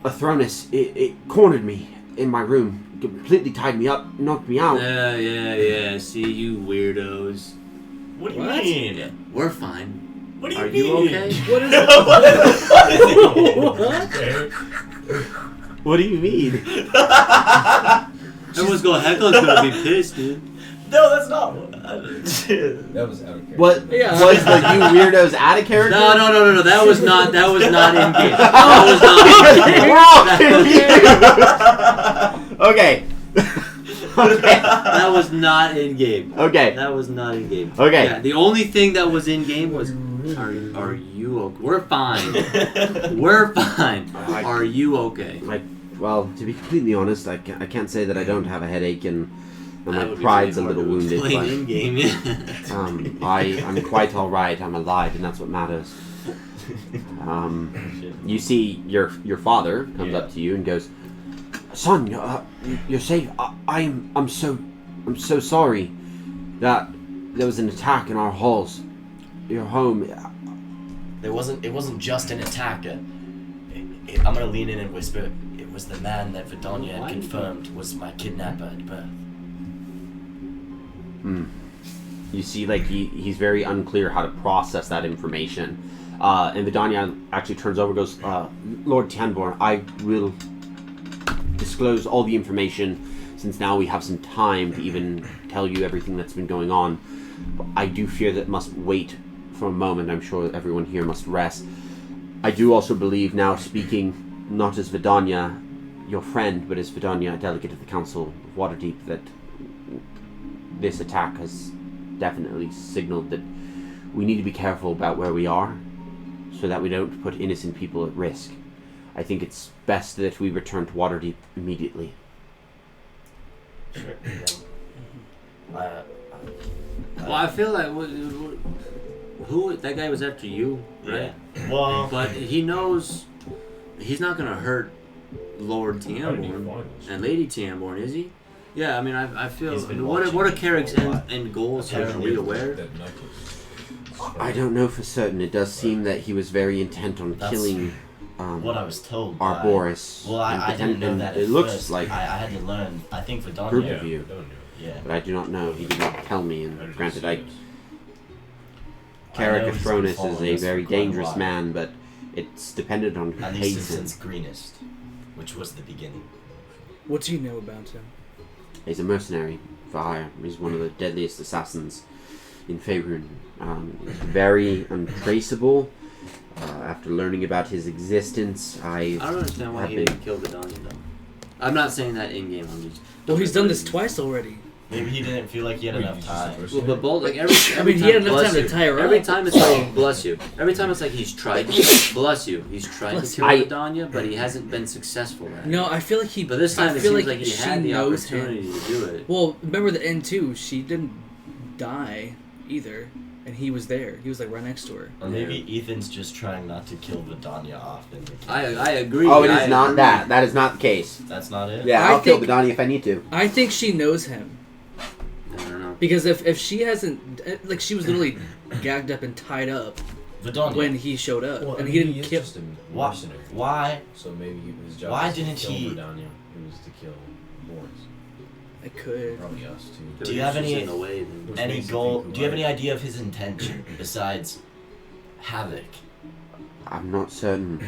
Athronus, it cornered me in my room, completely tied me up, knocked me out. Yeah. See, you weirdos. What do you mean? We're fine. What do you Are mean? you okay? What is it? What do you mean? Everyone's going, Heckle's gonna be pissed, dude. No, that's not. That was out of character. What was the you weirdos out of character? No. That was not in game. Okay. That was not in game. Okay. That was not in game. Okay. Yeah, the only thing that was in game was, are you okay? We're fine. We're fine. Are you okay? Well, to be completely honest, I can't say that I don't have a headache and my That would be pride's a really little hard to wounded. explain But, in game, yeah. I'm quite all right. I'm alive, and that's what matters. You see, your father comes up to you and goes, "Son, you're safe. I'm so sorry that there was an attack in our halls, your home." It wasn't just an attack. I'm gonna lean in and whisper. It was the man that Vidonia had confirmed was my kidnapper at birth. You see, like, he's very unclear how to process that information. And Vidonia actually turns over and goes, Lord Tianborn, I will disclose all the information since now we have some time to even tell you everything that's been going on. But I do fear that must wait for a moment. I'm sure everyone here must rest. I do also believe now, speaking not as Vidonia, your friend, but as Vidonia, a delegate of the Council of Waterdeep, that this attack has definitely signaled that we need to be careful about where we are so that we don't put innocent people at risk. I think it's best that we return to Waterdeep immediately. Sure. Well, I feel like who that guy was after you, right? Yeah. Well, but he knows he's not gonna hurt Lord Tiamat and Lady Tiamat, is he? Yeah, I mean, I feel. What are Carrick's end goals here? Are we aware? I don't know for certain. It does seem that he was very intent on killing. What I was told. Boris. Well, I didn't know that. It looks like I had to learn. I think for Vidonia. Group of you. Yeah. But I do not know. He did not tell me. And granted, Carrick Athronus is a very dangerous man, but it's dependent on who At pays least him. since Greenest, which was the beginning. What do you know about him? He's a mercenary for hire. He's one of the deadliest assassins in Faerun. He's very untraceable. After learning about his existence, I don't understand why he didn't kill Vidonia, though. I'm not saying that in game. I'm just. Well, he's done this twice already. Maybe he didn't feel like he had enough time. Well, but both, like every I mean, he had enough time to tie her up. Every time it's like, bless you. Every time it's like he's tried to, bless you. He's tried to kill Vidonia, but he hasn't been successful at it. No, I feel like he. But this time I it feel seems like like he she had the knows opportunity him. to do it. Well, remember the end too. She didn't die either, and he was there. He was like right next to her. Or maybe Ethan's just trying not to kill Vidonia off. I agree. Oh, it is not that. That is not the case. That's not it? Yeah, I'll kill Vidonia if I need to. I think she knows him. I don't know. Because if she hasn't, like, she was literally gagged up and tied up Vidonia. when he showed up, Well, and I he mean, didn't he kill. is just a Why? mercenary. So maybe his job Why was didn't to kill he- Vidonia. It was to kill Boris. I could. Probably us too. Do you have any In a way, then. any goal? Do you have any idea of his intention besides havoc? I'm not certain.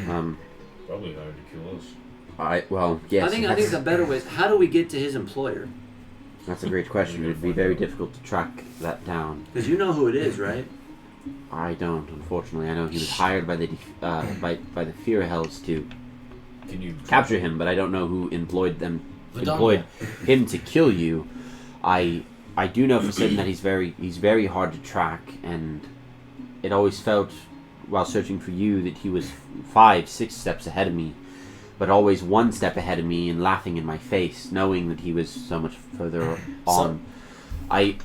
Probably hired to kill us. Yes. I think the better way is how do we get to his employer? That's a great question. It would be very difficult to track that down. Because you know who it is, right? I don't, unfortunately. I know he was hired by the by the Fearhells to Can you capture him, but I don't know who employed him Vidonia. to kill you. I do know for certain that he's very hard to track, and it always felt while searching for you that he was 5-6 steps ahead of me, but always one step ahead of me and laughing in my face, knowing that he was so much further on. I'm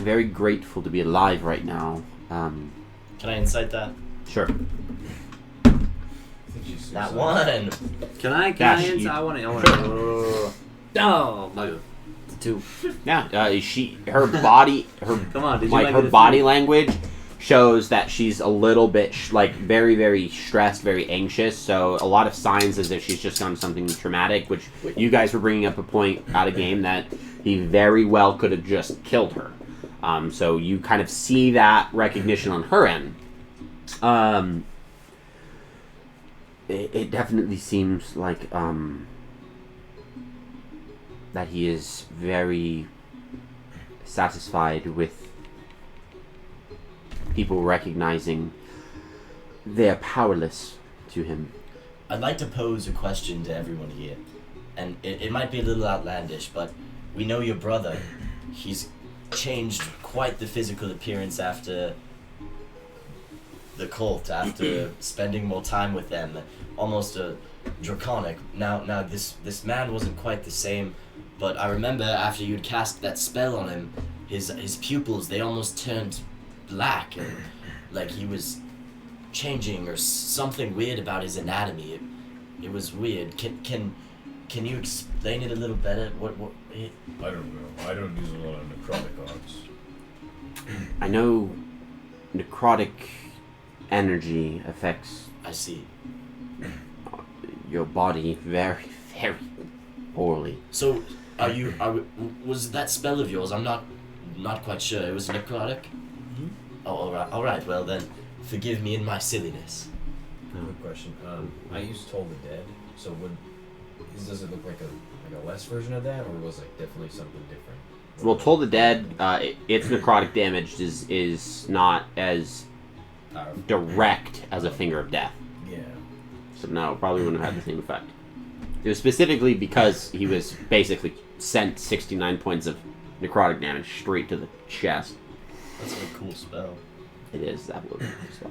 very grateful to be alive right now. Can I incite that? Sure. That one. Can I answer? I want to. Oh, my God. The two. Yeah, her body, Come on, did you like like her it body language shows that she's a little bit very, very stressed, very anxious. So a lot of signs as if she's just done something traumatic, which you guys were bringing up a point out of game that he very well could have just killed her. So you kind of see that recognition on her end. It definitely seems like that he is very satisfied with people recognizing they're powerless to him. I'd like to pose a question to everyone here, and it might be a little outlandish, but we know your brother. He's changed quite the physical appearance after the cult, after spending more time with them, almost a draconic. Now this man wasn't quite the same, but I remember after you'd cast that spell on him, his pupils, they almost turned black, and like he was changing or something weird about his anatomy. It was weird. Can you explain it a little better? What I don't know. I don't use a lot of necrotic arts. I know necrotic energy affects I see. your body very, very poorly. So, was that spell of yours? I'm not quite sure. It was necrotic? Mm-hmm. Oh, all right. Well then, forgive me in my silliness. Good question. I used Toll the Dead. So does it look like a less version of that, or was it definitely something different? Well, Toll the Dead, its necrotic damage is not as Powerful. direct as a Finger of Death. Yeah. So no, it probably wouldn't have had the same effect. It was specifically because he was basically sent 69 points of necrotic damage straight to the chest. That's a cool spell. It is absolutely so.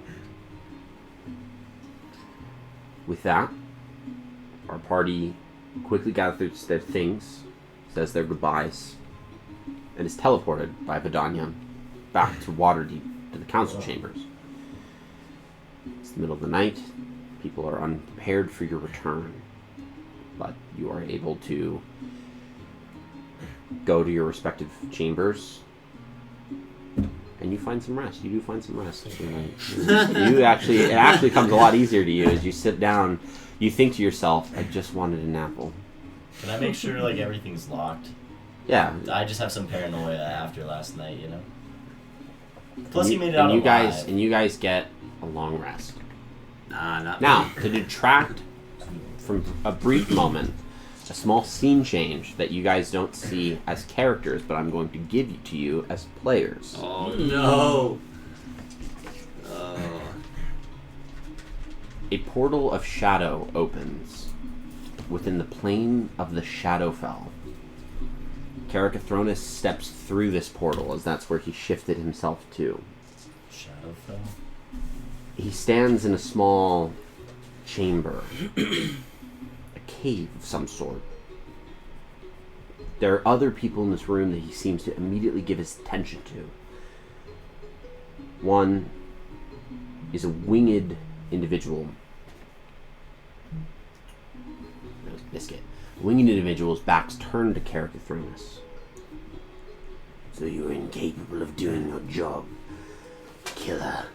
With that, our party quickly gathers their things, says their goodbyes, and is teleported by Vidania back to Waterdeep, to the council chambers. It's the middle of the night. People are unprepared for your return, but you are able to go to your respective chambers, and you find some rest. You do find some rest. It actually comes a lot easier to you as you sit down. You think to yourself, I just wanted an apple. Can I make sure like everything's locked? Yeah. I just have some paranoia after last night, you know. Plus, he made it out and you alive. guys and you guys get a long rest. Nah, not Now, me. to detract from a brief moment, a small scene change that you guys don't see as characters, but I'm going to give to you as players. Oh no. A portal of shadow opens within the plane of the Shadowfell. Carricathronus steps through this portal as that's where he shifted himself to. Shadowfell. He stands in a small chamber, a cave of some sort. There are other people in this room that he seems to immediately give his attention to. One is a winged individual. That was Biscuit. A winged individual's back's turned to Carricathronus. So you are incapable of doing your job, killer.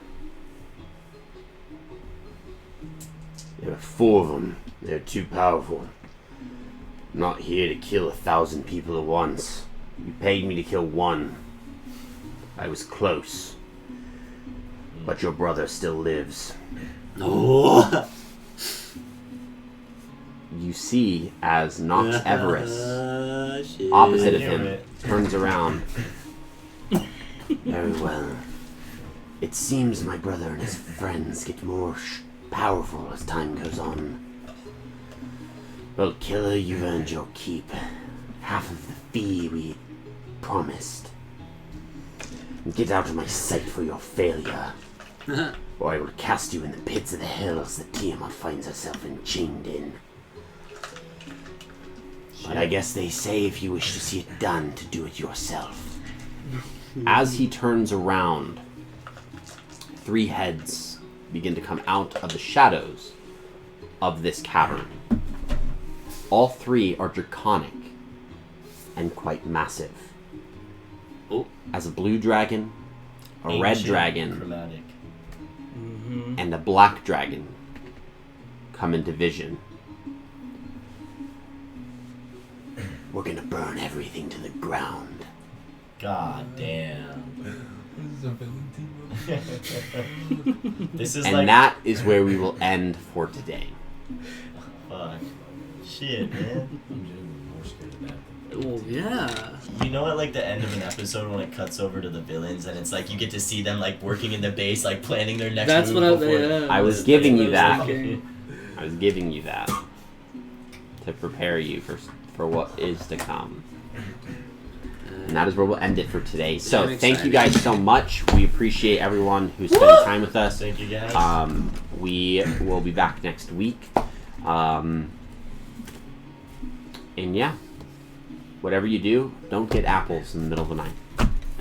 There are 4 of them. They're too powerful. I'm not here to kill 1,000 people at once. You paid me to kill 1. I was close. But your brother still lives. Oh. You see as Nox Everest, Shit. opposite of I knew him, it. turns around. Very well. It seems my brother and his friends get more powerful as time goes on. Well, killer, you've earned your keep. Half of the fee we promised. Get out of my sight for your failure, or I will cast you in the pits of the hells that Tiamat finds herself enchained in. But I guess they say if you wish to see it done, to do it yourself. As he turns around, 3 heads begin to come out of the shadows of this cavern. All 3 are draconic and quite massive. Oh. As a blue dragon, a red Ancient, dragon, Chromatic. Mm-hmm. and a black dragon come into vision. We're gonna burn everything to the ground. God damn. This is And like that is where we will end for today. fuck. Shit, man. I'm genuinely more scared of that. Oh yeah. You know at like the end of an episode when it cuts over to the villains and it's like you get to see them like working in the base, like planning their next That's move what I. before- Yeah, I was that's giving what you I that. was thinking. I was giving you that to prepare you for what is to come. And that is where we'll end it for today. So I'm thank you excited. guys so much. We appreciate everyone who spent time with us. Thank you guys. We will be back next week. And yeah, whatever you do, don't get apples in the middle of the night.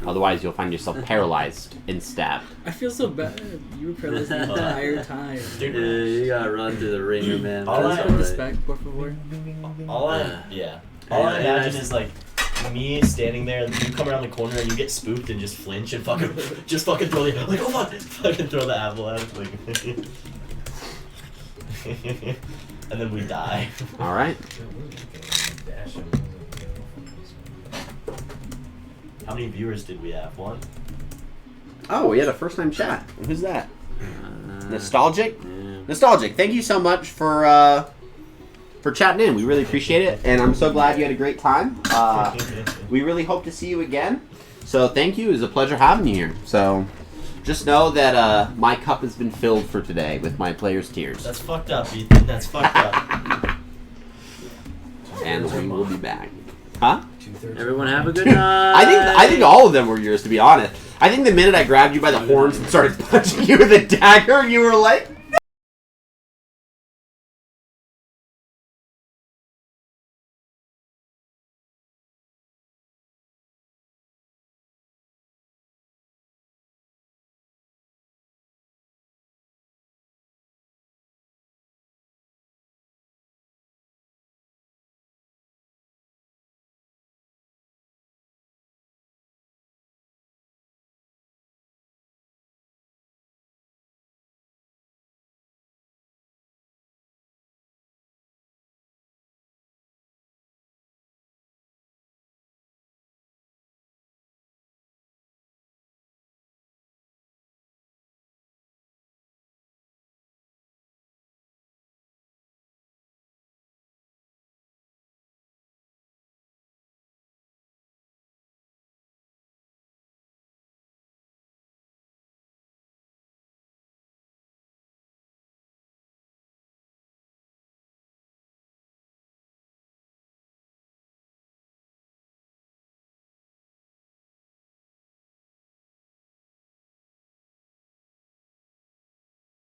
Otherwise, you'll find yourself paralyzed and stabbed. I feel so bad. You were paralyzed the entire time. Yeah, you gotta run through the ringer, man. All That's I- Put this alright. back, por favor. All I imagine is like me standing there and you come around the corner and you get spooked and just flinch and fucking throw the like oh fuck fucking throw the apple at him like and then we die. All right. How many viewers did we have? One? Oh, we had a first-time chat. Who's that? Nostalgic? Yeah. Nostalgic. Thank you so much for chatting in. We really appreciate it, and I'm so glad you had a great time. We really hope to see you again. So thank you. It was a pleasure having you here. So just know that my cup has been filled for today with my players' tears. That's fucked up, Ethan. That's fucked up. And we will be back. Huh? 2/3. Everyone have a good night. I think all of them were yours, to be honest. I think the minute I grabbed you by the horns and started punching you with a dagger, you were like,